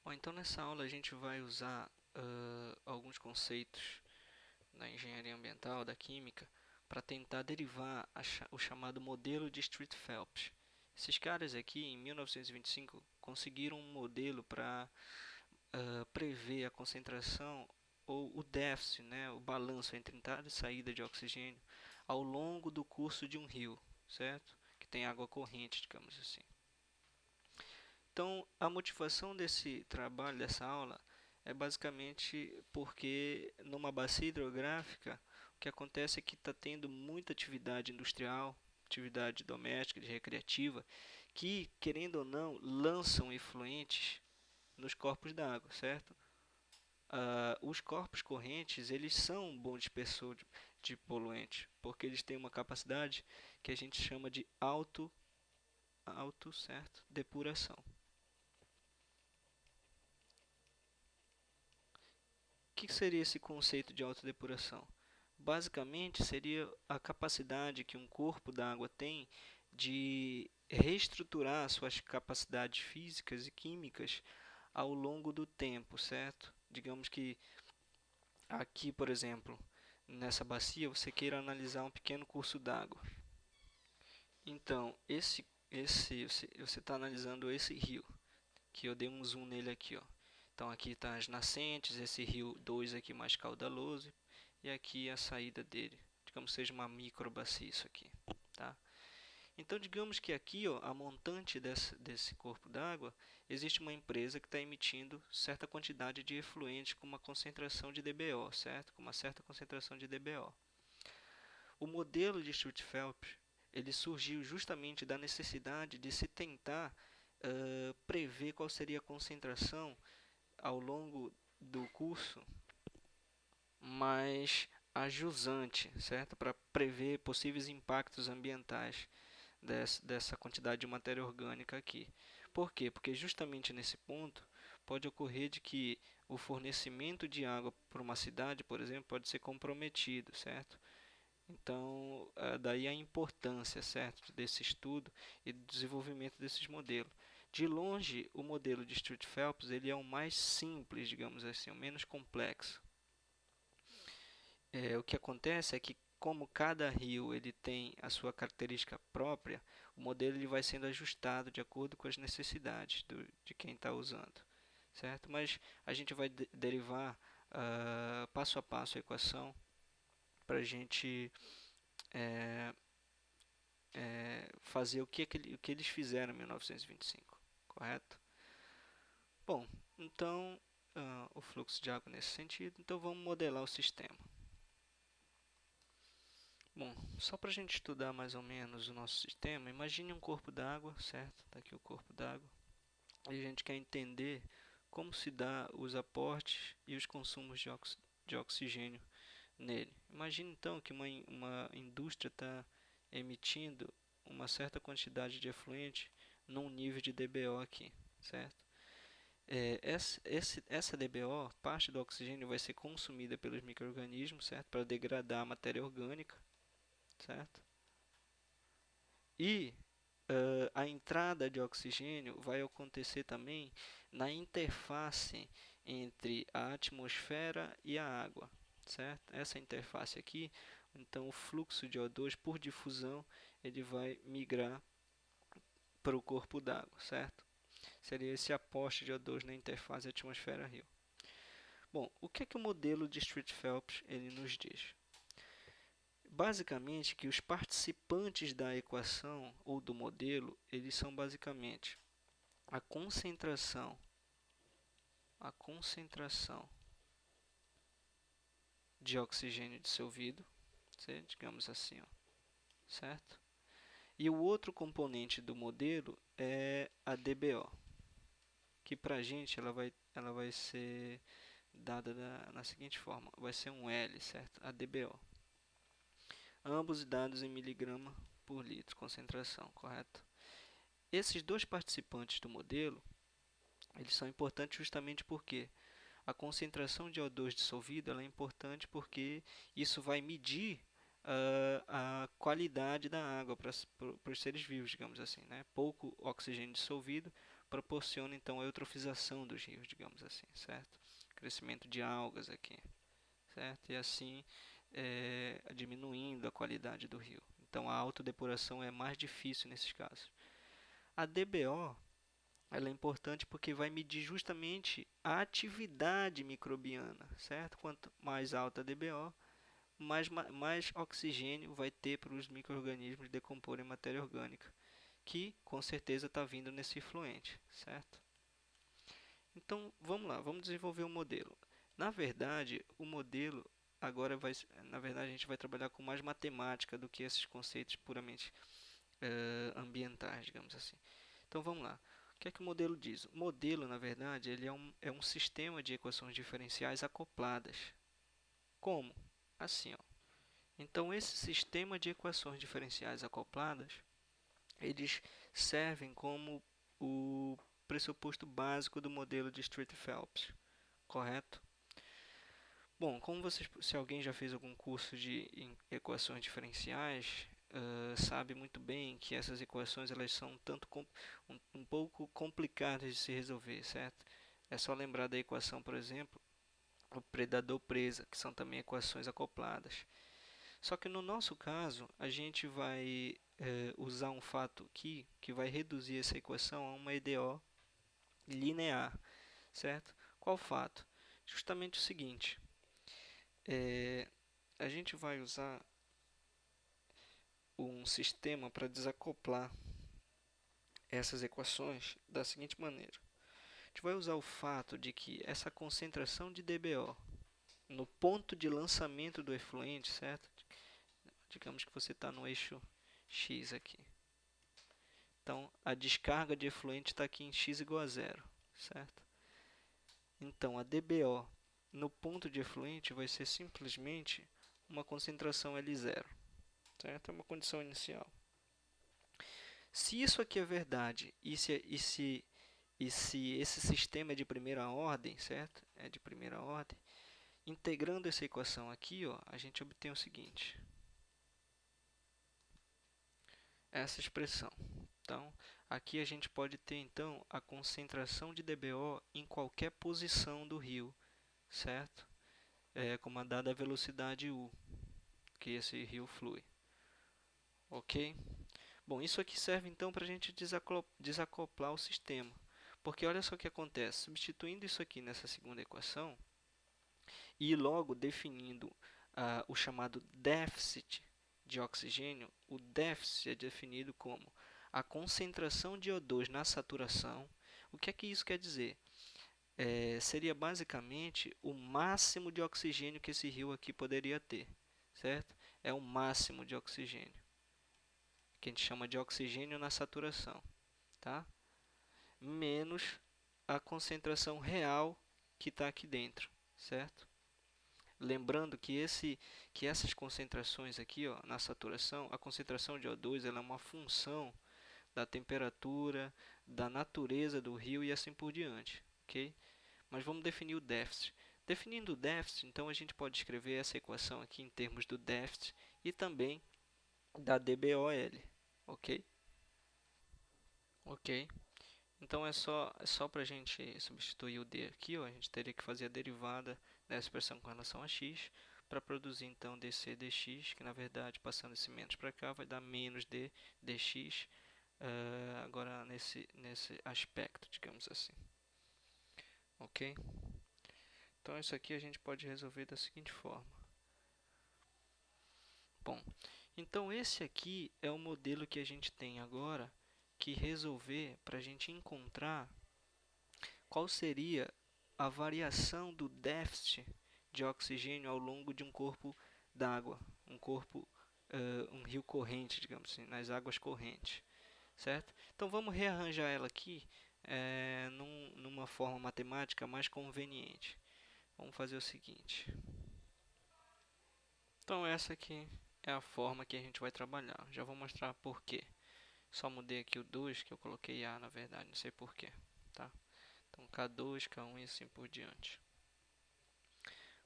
Bom, então nessa aula a gente vai usar alguns conceitos da engenharia ambiental, da química, para tentar derivar o chamado modelo de Street-Phelps. Esses caras aqui, em 1925, conseguiram um modelo para prever a concentração ou o déficit, né, o balanço entre entrada e saída de oxigênio ao longo do curso de um rio, certo? Que tem água corrente, digamos assim. Então, a motivação desse trabalho, dessa aula, é basicamente porque numa bacia hidrográfica, o que acontece é que está tendo muita atividade industrial, atividade doméstica, de recreativa, que, querendo ou não, lançam efluentes nos corpos d'água, certo? Os corpos correntes, eles são um bom dispersor de poluentes, porque eles têm uma capacidade que a gente chama de certo? Depuração. O que seria esse conceito de autodepuração? Basicamente, seria a capacidade que um corpo d'água tem de reestruturar suas capacidades físicas e químicas ao longo do tempo, certo? Digamos que aqui, por exemplo, nessa bacia, você queira analisar um pequeno curso d'água. Então, você está analisando esse rio, que eu dei um zoom nele aqui, ó. Então aqui está as nascentes, esse rio 2 aqui mais caudaloso e aqui a saída dele. Digamos que seja uma microbacia isso aqui, tá? Então digamos que aqui, ó, a montante desse corpo d'água, existe uma empresa que está emitindo certa quantidade de efluente com uma concentração de dBO, certo? Com uma certa concentração de dBO. O modelo de Street-Phelps ele surgiu justamente da necessidade de se tentar prever qual seria a concentração ao longo do curso mais ajusante, certo? Para prever possíveis impactos ambientais dessa quantidade de matéria orgânica aqui. Por quê? Porque justamente nesse ponto pode ocorrer de que o fornecimento de água para uma cidade, por exemplo, pode ser comprometido, certo? Então, daí a importância, certo, desse estudo e do desenvolvimento desses modelos. De longe, o modelo de Street-Phelps ele é o mais simples, digamos assim, o menos complexo. O que acontece é que, como cada rio ele tem a sua característica própria, o modelo ele vai sendo ajustado de acordo com as necessidades de quem está usando, certo? Mas a gente vai derivar passo a passo a equação para a gente é, fazer o que eles fizeram em 1925, correto? Bom, então o fluxo de água nesse sentido, então vamos modelar o sistema. Bom, só para a gente estudar mais ou menos o nosso sistema, imagine um corpo d'água, certo? Está aqui o corpo d'água. E a gente quer entender como se dá os aportes e os consumos de oxigênio nele. Imagine então que uma indústria está emitindo uma certa quantidade de efluente num nível de dBO aqui, certo? Essa dBO, parte do oxigênio vai ser consumida pelos micro-organismos, certo? Para degradar a matéria orgânica, certo? E a entrada de oxigênio vai acontecer também na interface entre a atmosfera e a água, certo? Essa interface aqui, então o fluxo de O2 por difusão, ele vai migrar para o corpo d'água, certo? Seria esse aporte de O2 na interface atmosfera-rio. Bom, o que é que o modelo de Street-Phelps ele nos diz? Basicamente que os participantes da equação ou do modelo, eles são basicamente a concentração a concentração de oxigênio dissolvido, certo? Digamos assim, ó, certo? E o outro componente do modelo é a dBO, que para a gente ela vai ser dada na seguinte forma, vai ser um L, certo? A dBO. Ambos dados em miligrama por litro, concentração, correto? Esses dois participantes do modelo, eles são importantes justamente porque a concentração de O2 dissolvido ela é importante porque isso vai medir a qualidade da água para os seres vivos, digamos assim, né? Pouco oxigênio dissolvido, proporciona então a eutrofização dos rios, digamos assim, certo? Crescimento de algas aqui, certo? E assim diminuindo a qualidade do rio. Então a autodepuração é mais difícil nesses casos. A DBO ela é importante porque vai medir justamente a atividade microbiana, certo? Quanto mais alta a DBO, mais oxigênio vai ter para os micro-organismos decomporem matéria orgânica, que com certeza está vindo nesse efluente, certo? Então, vamos lá, vamos desenvolver um modelo. Na verdade, o modelo agora na verdade, a gente vai trabalhar com mais matemática do que esses conceitos puramente ambientais, digamos assim. Então, vamos lá. O que é que o modelo diz? O modelo, na verdade, ele é um sistema de equações diferenciais acopladas. Como? Assim, ó. Então, esse sistema de equações diferenciais acopladas, eles servem como o pressuposto básico do modelo de Street-Phelps, correto? Bom, como vocês, se alguém já fez algum curso de equações diferenciais, sabe muito bem que essas equações elas são um pouco complicadas de se resolver, certo? É só lembrar da equação, por exemplo, o predador-presa, que são também equações acopladas. Só que no nosso caso, a gente vai usar um fato aqui que vai reduzir essa equação a uma EDO linear, certo? Qual fato? Justamente o seguinte, a gente vai usar um sistema para desacoplar essas equações da seguinte maneira. A gente vai usar o fato de que essa concentração de DBO no ponto de lançamento do efluente, certo? Digamos que você está no eixo X aqui. Então, a descarga de efluente está aqui em x igual a zero, certo? Então, a DBO no ponto de efluente vai ser simplesmente uma concentração L0, certo? É uma condição inicial. Se isso aqui é verdade se esse sistema é de primeira ordem, certo? É de primeira ordem. Integrando essa equação aqui, ó, a gente obtém o seguinte. Essa expressão. Então, aqui a gente pode ter então a concentração de DBO em qualquer posição do rio, certo? Com a dada velocidade U que esse rio flui. Ok? Bom, isso aqui serve então para a gente desacoplar o sistema. Porque olha só o que acontece. Substituindo isso aqui nessa segunda equação e logo definindo o chamado déficit de oxigênio, o déficit é definido como a concentração de O2 na saturação. O que é que isso quer dizer? Seria basicamente o máximo de oxigênio que esse rio aqui poderia ter, certo? É o máximo de oxigênio, que a gente chama de oxigênio na saturação, tá? Menos a concentração real que está aqui dentro, certo? Lembrando que essas concentrações aqui, ó, na saturação, a concentração de O2 ela é uma função da temperatura, da natureza do rio e assim por diante, ok? Mas vamos definir o déficit. Definindo o déficit, então a gente pode escrever essa equação aqui em termos do déficit e também da DBOL, ok? Ok. Então é só para a gente substituir o D aqui, ó, a gente teria que fazer a derivada dessa expressão com relação a x, para produzir então dc dx, que na verdade passando esse menos para cá vai dar menos d dx, agora nesse aspecto, digamos assim. Ok? Então isso aqui a gente pode resolver da seguinte forma. Bom, então esse aqui é o modelo que a gente tem agora que resolver para a gente encontrar qual seria a variação do déficit de oxigênio ao longo de um corpo d'água, um rio corrente, digamos assim, nas águas correntes, certo? Então vamos rearranjar ela aqui numa forma matemática mais conveniente. Vamos fazer o seguinte. Então essa aqui é a forma que a gente vai trabalhar. Já vou mostrar por quê. Só mudei aqui o 2, que eu coloquei A na verdade, não sei por quê, tá? Então K2, K1 e assim por diante.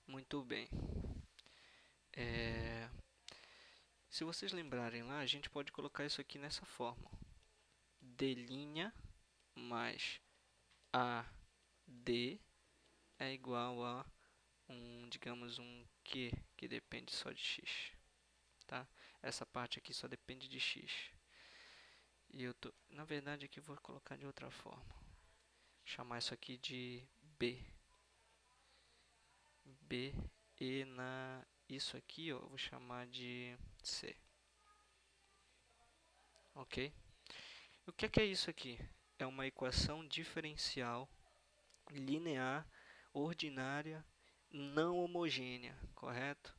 Muito bem. Se vocês lembrarem lá, a gente pode colocar isso aqui nessa forma. D', mais AD é igual a digamos, um Q que depende só de x, tá? Essa parte aqui só depende de x. E na verdade, aqui eu vou colocar de outra forma. Chamar isso aqui de B. B e isso aqui, ó, eu vou chamar de C. Ok? O que é isso aqui? É uma equação diferencial linear ordinária não homogênea, correto?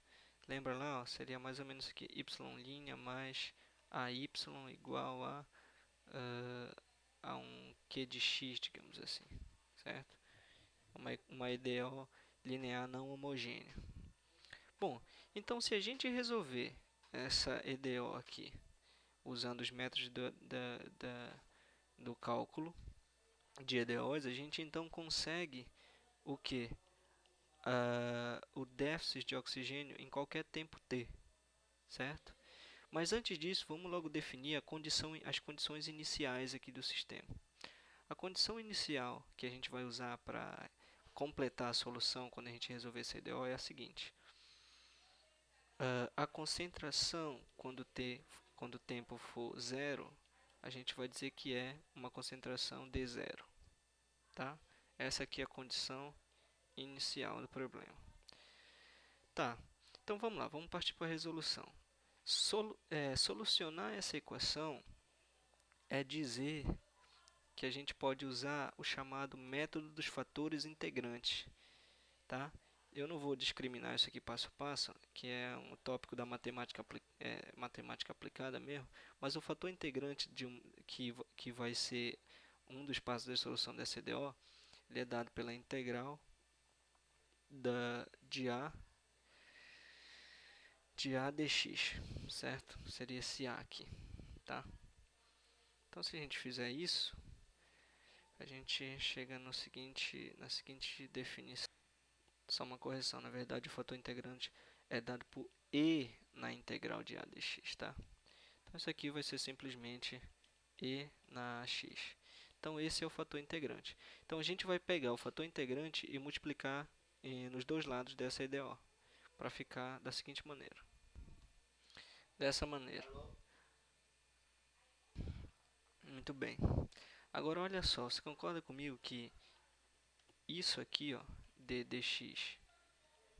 Lembra lá, ó, seria mais ou menos aqui y' mais AY igual a um Q de x, digamos assim, certo? Uma EDO linear não homogênea. Bom, então se a gente resolver essa EDO aqui, usando os métodos do cálculo de EDOs, a gente então consegue o que? O déficit de oxigênio em qualquer tempo t, certo? Mas antes disso, vamos logo definir as condições iniciais aqui do sistema. A condição inicial que a gente vai usar para completar a solução quando a gente resolver essa EDO é a seguinte. A concentração, quando o tempo for zero, a gente vai dizer que é uma concentração de zero, tá? Essa aqui é a condição inicial do problema. Tá, então vamos lá, vamos partir para a resolução. Solucionar essa equação é dizer que a gente pode usar o chamado método dos fatores integrantes, tá? Eu não vou discriminar isso aqui passo a passo, que é um tópico da matemática aplicada mesmo, mas o fator integrante que vai ser um dos passos da solução da CDO, ele é dado pela integral de A dx, certo? Seria esse A aqui, tá? Então, se a gente fizer isso, a gente chega na seguinte definição. Só uma correção, na verdade, o fator integrante é dado por E na integral de A dx, tá? Então, isso aqui vai ser simplesmente E na x. Então, esse é o fator integrante. Então, a gente vai pegar o fator integrante e multiplicar nos dois lados dessa EDO, para ficar da seguinte maneira. Dessa maneira. Muito bem. Agora, olha só, você concorda comigo que isso aqui, ó, d dx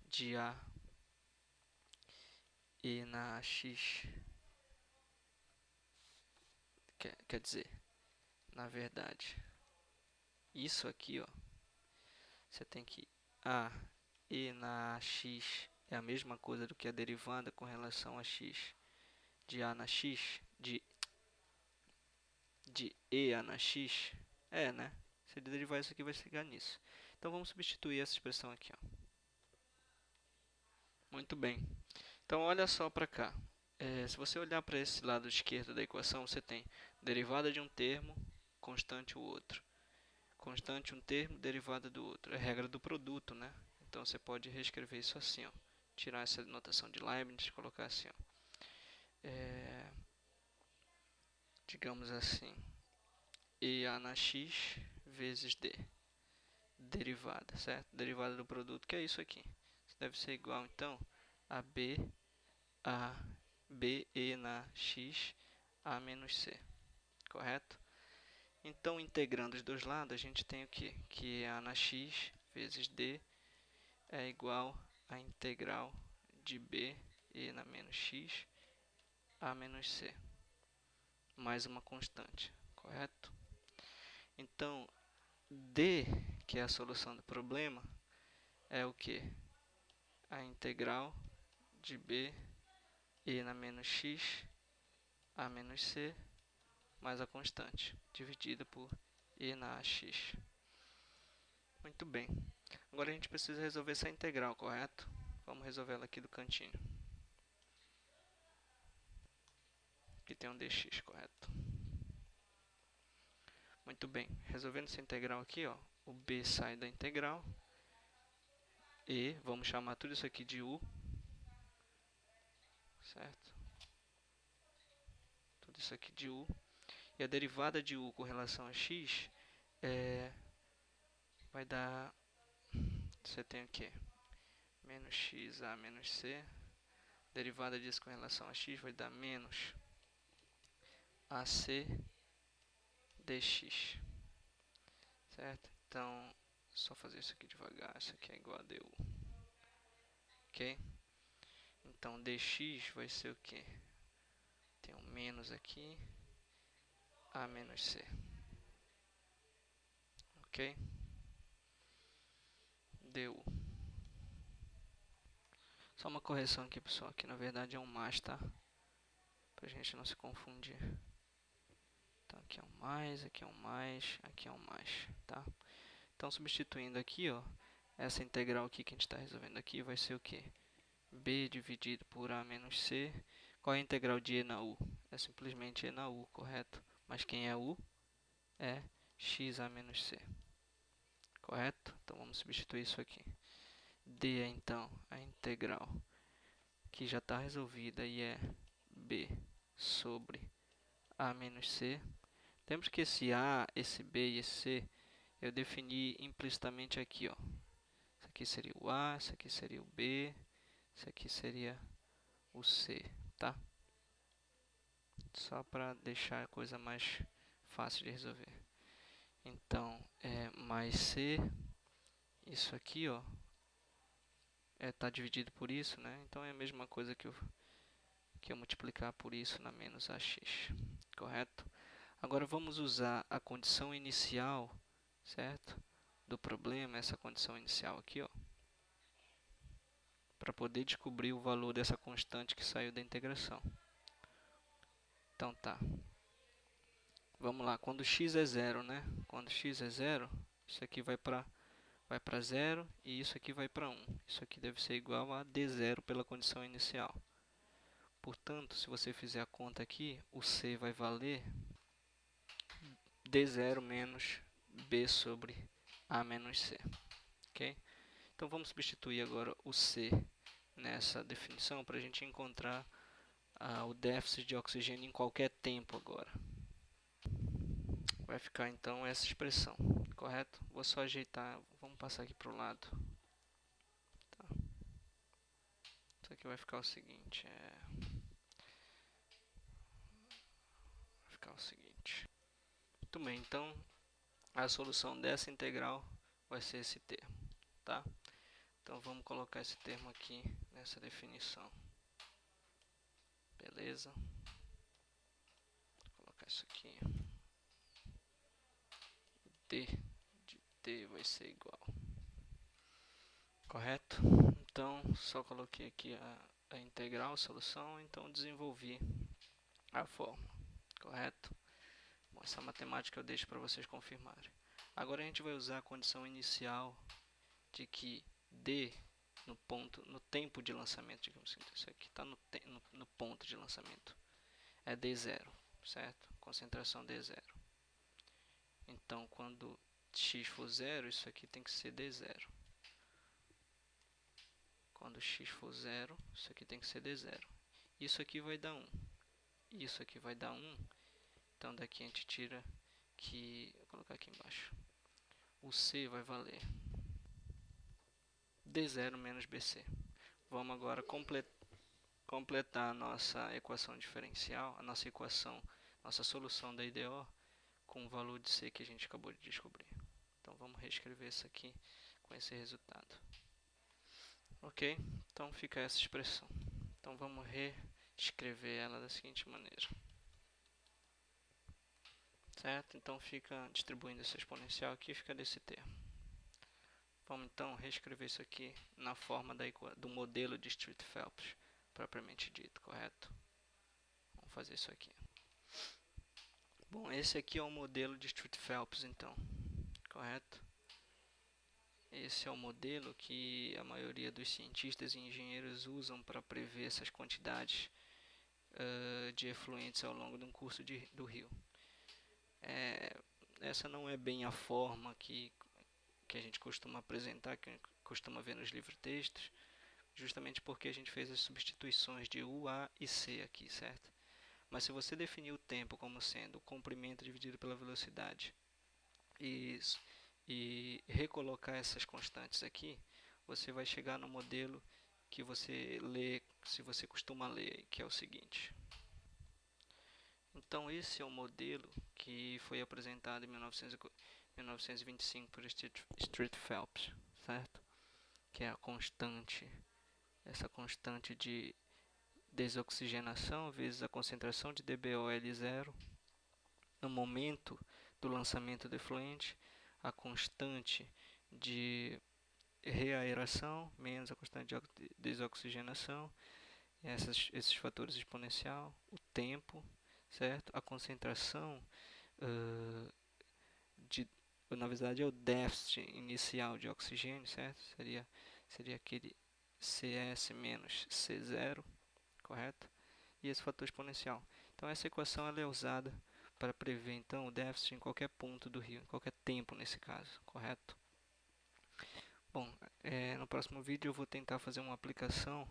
de A e na x, quer dizer, na verdade, isso aqui, ó, você tem que A e na x é a mesma coisa do que a derivada com relação a x de A na x, de E A na x, né? Se ele derivar isso aqui, vai chegar nisso. Então, vamos substituir essa expressão aqui, ó. Muito bem. Então, olha só para cá. Se você olhar para esse lado esquerdo da equação, você tem derivada de um termo, constante o outro. Constante um termo, derivada do outro. É a regra do produto, né? Então, você pode reescrever isso assim, ó. Tirar essa notação de Leibniz e colocar assim, ó. Digamos assim, EA na x vezes D. Derivada, certo? Derivada do produto, que é isso aqui. Isso deve ser igual, então, a BE na x, A menos C. Correto? Então, integrando os dois lados, a gente tem o quê? Que A na x vezes D é igual a integral de B e na menos x, A menos C. Mais uma constante, correto? Então, D, que é a solução do problema, é o que? A integral de B e na menos x, A menos C, mais a constante, dividida por E na AX. Muito bem. Agora a gente precisa resolver essa integral, correto? Vamos resolver ela aqui do cantinho. Aqui tem um dx, correto? Muito bem. Resolvendo essa integral aqui, ó, o b sai da integral. E vamos chamar tudo isso aqui de u. Certo? Tudo isso aqui de u. E a derivada de u com relação a x vai dar, você tem o quê? Menos xa menos c, derivada disso com relação a x vai dar menos ac dx, certo? Então, só fazer isso aqui devagar, isso aqui é igual a du, ok? Então, dx vai ser o quê? Tem um menos aqui, a menos c, ok? Du. Só uma correção aqui, pessoal, que na verdade é um mais, tá? Pra gente não se confundir. Então, aqui é um mais, aqui é um mais, aqui é um mais, tá? Então, substituindo aqui, ó, essa integral aqui que a gente está resolvendo aqui vai ser o quê? B dividido por A menos C. Qual é a integral de E na U? É simplesmente E na U, correto? Mas quem é U? É xa menos C, correto? Então, vamos substituir isso aqui. D é, então, a integral que já está resolvida e é B sobre A menos C. Temos que esse A, esse B e esse C eu defini implicitamente aqui, ó. Isso aqui seria o A, isso aqui seria o B, isso aqui seria o C, tá? Só para deixar a coisa mais fácil de resolver. Então, é mais C, isso aqui, ó, tá dividido por isso, né? Então, é a mesma coisa que eu multiplicar por isso na menos AX, correto? Agora, vamos usar a condição inicial, certo? Do problema, essa condição inicial aqui, ó, para poder descobrir o valor dessa constante que saiu da integração. Então, tá. Vamos lá, quando x é zero, né? Quando x é zero, isso aqui vai para zero e isso aqui vai para 1. Isso aqui deve ser igual a d0 pela condição inicial. Portanto, se você fizer a conta aqui, o c vai valer d0 menos b sobre a menos c. Ok? Então, vamos substituir agora o c nessa definição para a gente encontrar o déficit de oxigênio em qualquer tempo agora. Vai ficar então essa expressão, correto? Vou só ajeitar, vamos passar aqui para o lado. Tá. Isso aqui vai ficar o seguinte, vai ficar o seguinte. Muito bem, então a solução dessa integral vai ser esse termo, tá? Então vamos colocar esse termo aqui nessa definição. Beleza? Vou colocar isso aqui. D de t vai ser igual. Correto? Então, só coloquei aqui a integral, a solução, então desenvolvi a fórmula. Correto? Bom, essa matemática eu deixo para vocês confirmarem. Agora a gente vai usar a condição inicial de que D no tempo de lançamento, digamos assim, isso aqui está no ponto de lançamento, é D0, certo? Concentração D0. Então, quando x for 0, isso aqui tem que ser D0. Quando x for 0, isso aqui tem que ser D0. Isso aqui vai dar 1. Isso aqui vai dar 1. Então, daqui a gente tira que... Vou colocar aqui embaixo. O C vai valer D0 menos BC. Vamos agora completar a nossa equação diferencial, a nossa solução da IDO com o valor de C que a gente acabou de descobrir. Então, vamos reescrever isso aqui com esse resultado. Ok? Então, fica essa expressão. Então, vamos reescrever ela da seguinte maneira. Certo? Então, fica distribuindo esse exponencial aqui, fica desse termo. Vamos, então, reescrever isso aqui na forma do modelo de Street-Phelps, propriamente dito, correto? Vamos fazer isso aqui. Bom, esse aqui é o modelo de Street-Phelps, então, correto? Esse é o modelo que a maioria dos cientistas e engenheiros usam para prever essas quantidades de efluentes ao longo de um curso do rio. Essa não é bem a forma que a gente costuma apresentar, que a gente costuma ver nos livros-textos, justamente porque a gente fez as substituições de U, A e C aqui, certo? Mas se você definir o tempo como sendo o comprimento dividido pela velocidade e, e recolocar essas constantes aqui, você vai chegar no modelo que você lê, se você costuma ler, que é o seguinte. Então esse é o modelo que foi apresentado em 1925 por Street Phelps, certo? Que é a constante, essa constante de desoxigenação vezes a concentração de DBOL0 no momento do lançamento do efluente, a constante de reaeração menos a constante de desoxigenação, esses fatores exponencial, o tempo, certo? A concentração uh, de, na verdade é o déficit inicial de oxigênio, certo? Seria aquele CS menos C0, correto? E esse fator exponencial. Então essa equação ela é usada para prever então o déficit em qualquer ponto do rio, em qualquer tempo nesse caso, correto? Bom, no próximo vídeo eu vou tentar fazer uma aplicação,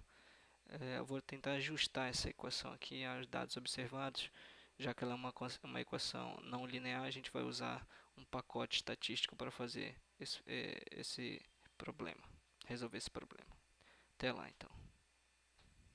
eu vou tentar ajustar essa equação aqui aos dados observados, já que ela é uma equação não linear, a gente vai usar um pacote estatístico para fazer esse problema, resolver esse problema. Até lá então.